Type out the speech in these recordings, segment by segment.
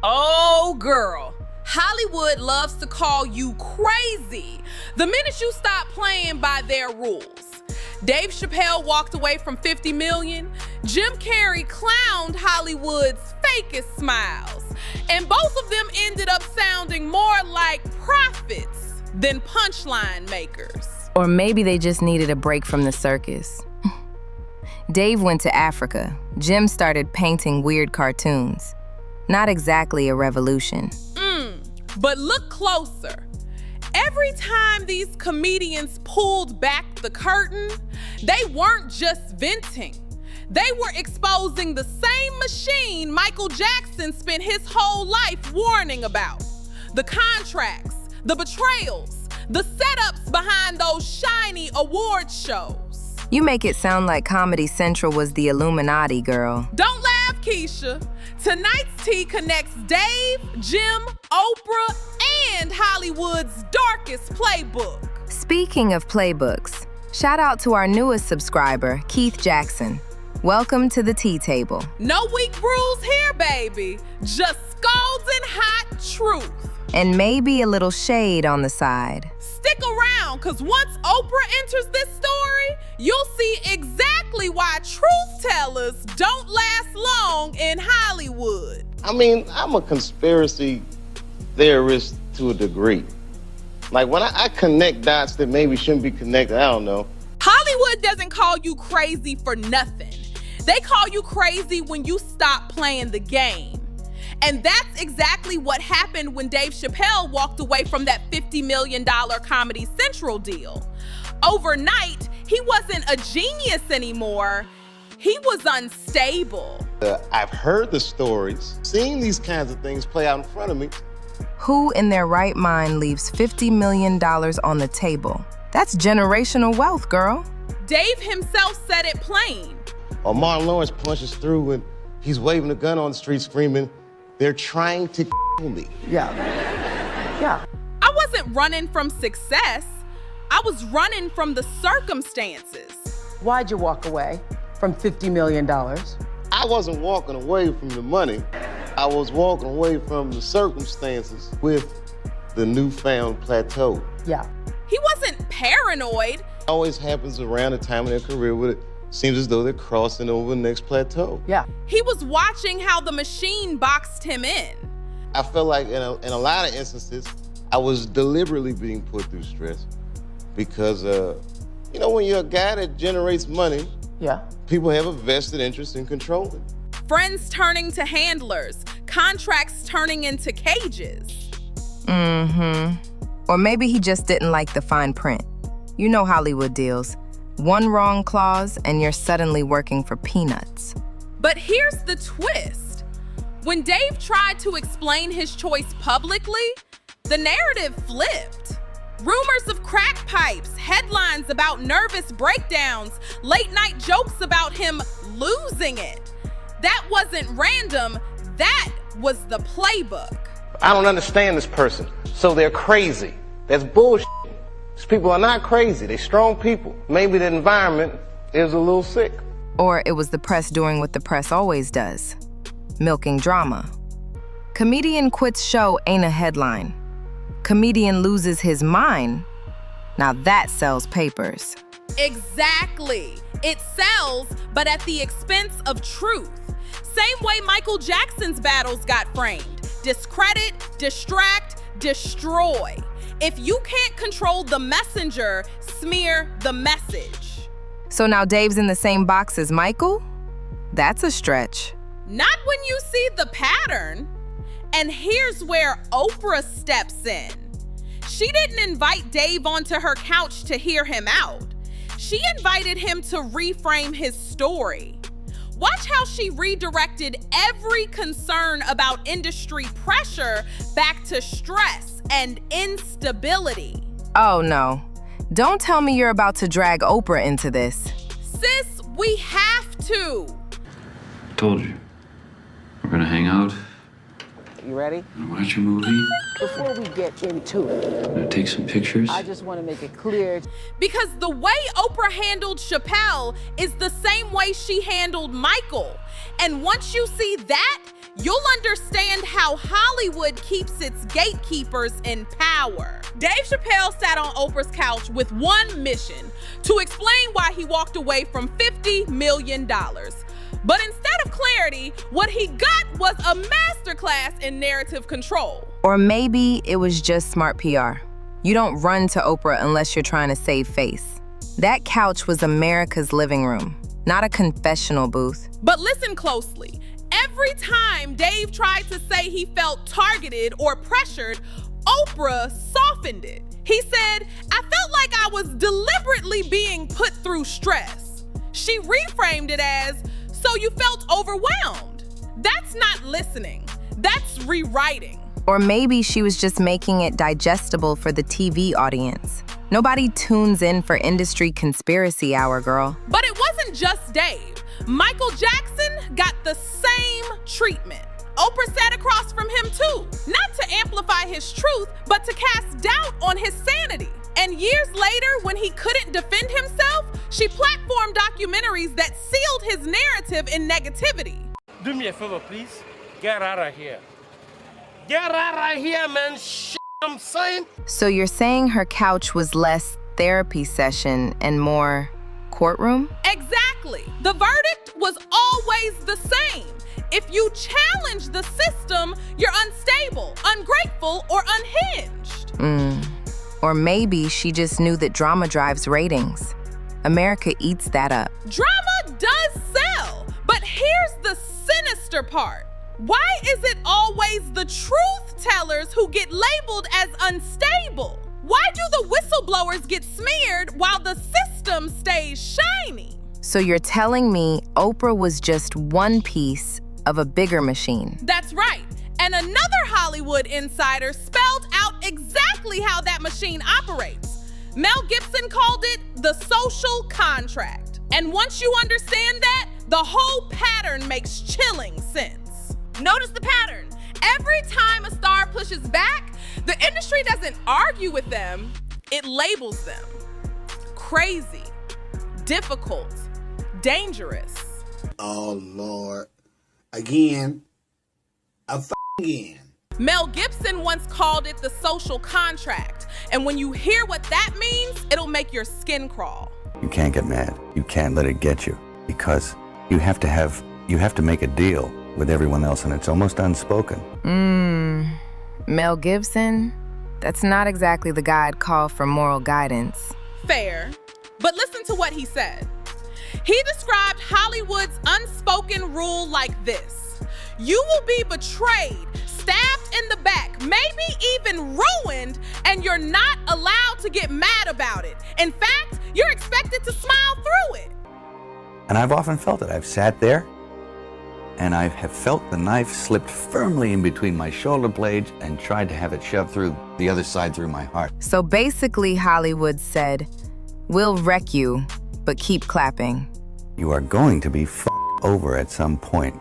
Oh, girl. Hollywood loves to call you crazy the minute you stop playing by their rules. Dave Chappelle walked away from 50 million. Jim Carrey clowned Hollywood's fakest smiles. And both of them ended up sounding more like prophets than punchline makers. Or maybe they just needed a break from the circus. Dave went to Africa. Jim started painting weird cartoons. Not exactly a revolution. But look closer. Every time these comedians pulled back the curtain, they weren't just venting. They were exposing the same machine Michael Jackson spent his whole life warning about. The contracts, the betrayals, the setups behind those shiny award shows. You make it sound like Comedy Central was the Illuminati, girl. Don't laugh, Keisha. Tonight's tea connects Dave, Jim, Oprah, and Hollywood's darkest playbook. Speaking of playbooks, shout out to our newest subscriber, Keith Jackson. Welcome to the tea table. No weak rules here, baby. Just scalding hot truth. And maybe a little shade on the side. Stick around, because once Oprah enters this story, you'll see exactly why truth tellers don't last long in Hollywood. I mean, I'm a conspiracy theorist to a degree. Like, when I connect dots that maybe shouldn't be connected, I don't know. Hollywood doesn't call you crazy for nothing. They call you crazy when you stop playing the game. And that's exactly what happened when Dave Chappelle walked away from that $50 million Comedy Central deal. Overnight, he wasn't a genius anymore. He was unstable. I've heard the stories, seen these kinds of things play out in front of me. Who in their right mind leaves $50 million on the table? That's generational wealth, girl. Dave himself said it plain. Or Martin Lawrence punches through and he's waving a gun on the street screaming, "They're trying to kill me." Yeah. I wasn't running from success. I was running from the circumstances. Why'd you walk away from $50 million? I wasn't walking away from the money. I was walking away from the circumstances with the newfound plateau. Yeah. He wasn't paranoid. It always happens around the time of their career where it seems as though they're crossing over the next plateau. Yeah. He was watching how the machine boxed him in. I felt like in a lot of instances, I was deliberately being put through stress because, when you're a guy that generates money, Yeah. people have a vested interest in controlling. Friends turning to handlers, contracts turning into cages. Or maybe he just didn't like the fine print. You know Hollywood deals. One wrong clause and you're suddenly working for peanuts. But here's the twist. When Dave tried to explain his choice publicly, the narrative flipped. Rumors of crack pipes, headlines about nervous breakdowns, late night jokes about him losing it. That wasn't random, that was the playbook. I don't understand this person, so they're crazy. That's bullshit. These people are not crazy, they're strong people. Maybe the environment is a little sick. Or it was the press doing what the press always does, milking drama. Comedian quits show ain't a headline. Comedian loses his mind. Now that sells papers. Exactly. It sells, but at the expense of truth. Same way Michael Jackson's battles got framed. Discredit, distract, destroy. If you can't control the messenger, smear the message. So now Dave's in the same box as Michael? That's a stretch. Not when you see the pattern. And here's where Oprah steps in. She didn't invite Dave onto her couch to hear him out. She invited him to reframe his story. Watch how she redirected every concern about industry pressure back to stress and instability. Oh no. Don't tell me you're about to drag Oprah into this. Sis, we have to. I told you. We're gonna hang out. You ready? Gonna watch a movie. Before we get into it, Gonna take some pictures. I just want to make it clear. Because the way Oprah handled Chappelle is the same way she handled Michael. And once you see that, you'll understand how Hollywood keeps its gatekeepers in power. Dave Chappelle sat on Oprah's couch with one mission: to explain why he walked away from $50 million. But instead of clarity, what he got was a masterclass in narrative control. Or maybe it was just smart PR. You don't run to Oprah unless you're trying to save face. That couch was America's living room, not a confessional booth. But listen closely. Every time Dave tried to say he felt targeted or pressured, Oprah softened it. He said, "I felt like I was deliberately being put through stress." She reframed it as, "So you felt overwhelmed." That's not listening. That's rewriting. Or maybe she was just making it digestible for the TV audience. Nobody tunes in for industry conspiracy hour, girl. But it wasn't just Dave. Michael Jackson got the same treatment. Oprah sat across from him too, not to amplify his truth, but to cast doubt on his sanity. And years later, when he couldn't defend himself, she platformed documentaries that sealed his narrative in negativity. Do me a favor, please. Get out of here. Get out of here, man. I'm saying. So you're saying her couch was less therapy session and more courtroom? Exactly. The verdict was always the same. If you challenge the system, you're unstable, ungrateful, or unhinged. Or maybe she just knew that drama drives ratings. America eats that up. Drama does sell, but here's the sinister part. Why is it always the truth tellers who get labeled as unstable? Why do the whistleblowers get smeared while the system stays shiny? So you're telling me Oprah was just one piece of a bigger machine? That's right. And another Hollywood insider spelled out exactly how that machine operates. Mel Gibson called it the social contract. And once you understand that, the whole pattern makes chilling sense. Notice the pattern. Every time a star pushes back, the industry doesn't argue with them, it labels them. Crazy, difficult, dangerous. Oh, Lord. Again. Again. Mel Gibson once called it the social contract. And when you hear what that means, it'll make your skin crawl. You can't get mad. You can't let it get you, because you have to make a deal with everyone else, and it's almost unspoken. Mel Gibson? That's not exactly the guy I'd call for moral guidance. Fair. But listen to what he said. He described Hollywood's unspoken rule like this: you will be betrayed, stabbed in the back, maybe even ruined, and you're not allowed to get mad about it. In fact, you're expected to smile through it. And I've often felt it. I've sat there, and I have felt the knife slipped firmly in between my shoulder blades and tried to have it shoved through the other side through my heart. So basically Hollywood said, we'll wreck you, but keep clapping. You are going to be f***ed over at some point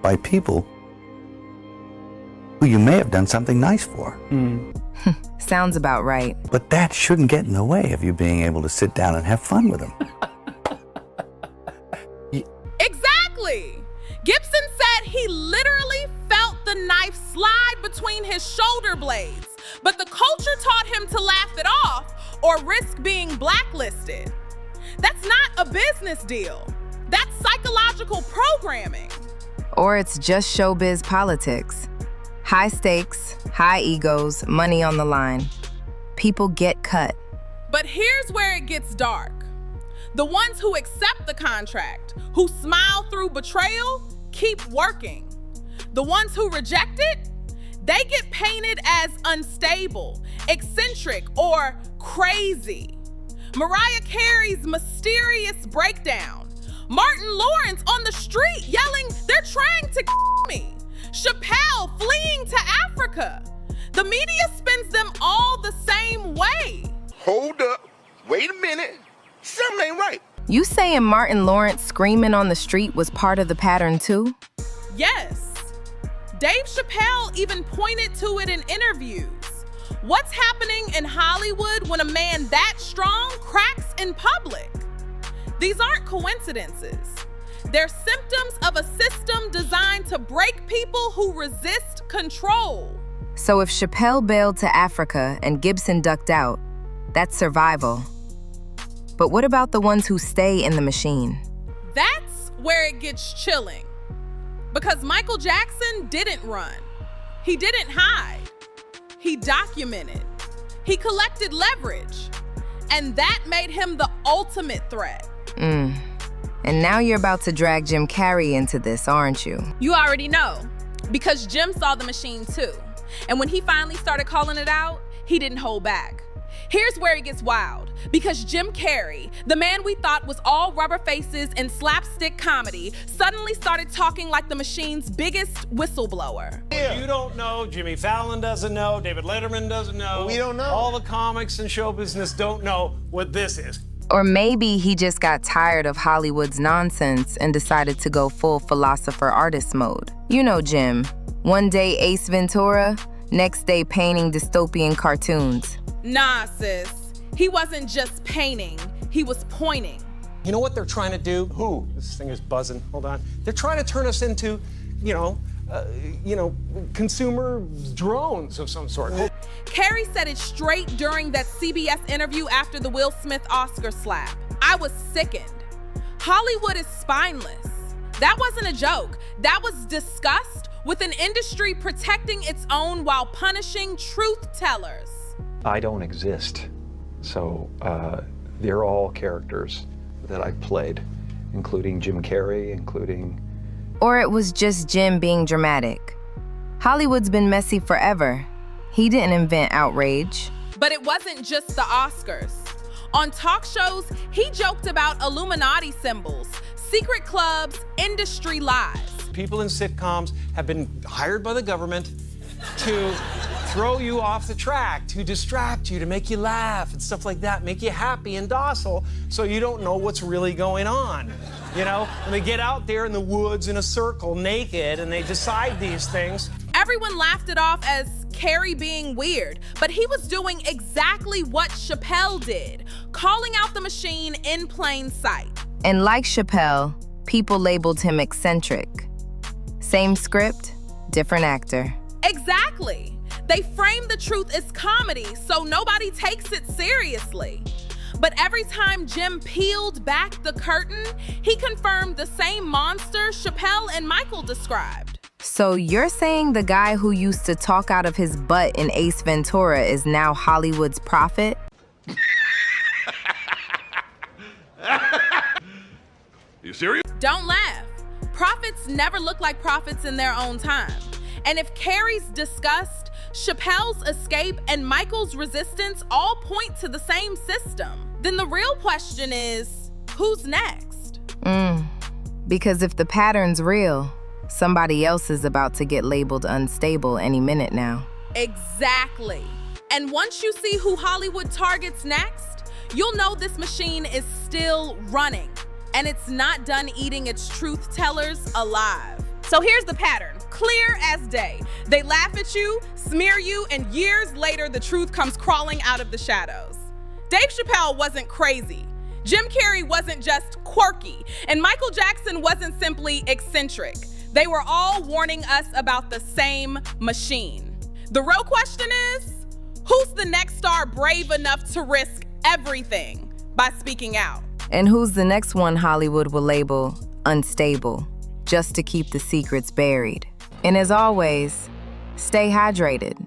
by people who you may have done something nice for. Sounds about right. But that shouldn't get in the way of you being able to sit down and have fun with them. Exactly. Gibson said he literally felt the knife slide between his shoulder blades, but the culture taught him to laugh it off or risk being blacklisted. That's not a business deal. That's psychological programming. Or it's just showbiz politics. High stakes, high egos, money on the line. People get cut. But here's where it gets dark. The ones who accept the contract, who smile through betrayal, keep working. The ones who reject it, they get painted as unstable, eccentric, or crazy. Mariah Carey's mysterious breakdown. Martin Lawrence on the street yelling, "They're trying to me." Chappelle fleeing to Africa. The media spins them all the same way. Hold up. Wait a minute. Something ain't right. You saying Martin Lawrence screaming on the street was part of the pattern too? Yes. Dave Chappelle even pointed to it in interviews. What's happening in Hollywood when a man that strong cracks in public? These aren't coincidences. They're symptoms of a system designed to break people who resist control. So if Chappelle bailed to Africa and Gibson ducked out, that's survival. But what about the ones who stay in the machine? That's where it gets chilling. Because Michael Jackson didn't run. He didn't hide. He documented. He collected leverage. And that made him the ultimate threat. And now you're about to drag Jim Carrey into this, aren't you? You already know, because Jim saw the machine too. And when he finally started calling it out, he didn't hold back. Here's where it gets wild, because Jim Carrey, the man we thought was all rubber faces and slapstick comedy, suddenly started talking like the machine's biggest whistleblower. You don't know, Jimmy Fallon doesn't know, David Letterman doesn't know. We don't know. All the comics and show business don't know what this is. Or maybe he just got tired of Hollywood's nonsense and decided to go full philosopher artist mode. You know Jim. One day Ace Ventura, next day painting dystopian cartoons. Nah, sis. He wasn't just painting, he was pointing. You know what they're trying to do? Who? This thing is buzzing. Hold on. They're trying to turn us into, consumer drones of some sort. Carrey said it straight during that CBS interview after the Will Smith Oscar slap. I was sickened. Hollywood is spineless. That wasn't a joke. That was disgust with an industry protecting its own while punishing truth tellers. I don't exist. So they're all characters that I've played, including Jim Carrey, including... Or it was just Jim being dramatic. Hollywood's been messy forever. He didn't invent outrage. But it wasn't just the Oscars. On talk shows, he joked about Illuminati symbols, secret clubs, industry lies. People in sitcoms have been hired by the government to throw you off the track, to distract you, to make you laugh and stuff like that, make you happy and docile so you don't know what's really going on. You know, and they get out there in the woods in a circle naked and they decide these things. Everyone laughed it off as Carrey being weird, but he was doing exactly what Chappelle did, calling out the machine in plain sight. And like Chappelle, people labeled him eccentric. Same script, different actor. Exactly. They framed the truth as comedy, so nobody takes it seriously. But every time Jim peeled back the curtain, he confirmed the same monster Chappelle and Michael described. So you're saying the guy who used to talk out of his butt in Ace Ventura is now Hollywood's prophet? You serious? Don't laugh. Prophets never look like prophets in their own time. And if Carrey's disgust, Chappelle's escape, and Michael's resistance all point to the same system, then the real question is, who's next? Because if the pattern's real, somebody else is about to get labeled unstable any minute now. Exactly. And once you see who Hollywood targets next, you'll know this machine is still running, and it's not done eating its truth tellers alive. So here's the pattern, clear as day. They laugh at you, smear you, and years later, the truth comes crawling out of the shadows. Dave Chappelle wasn't crazy. Jim Carrey wasn't just quirky, and Michael Jackson wasn't simply eccentric. They were all warning us about the same machine. The real question is, who's the next star brave enough to risk everything by speaking out? And who's the next one Hollywood will label unstable, just to keep the secrets buried? And as always, stay hydrated.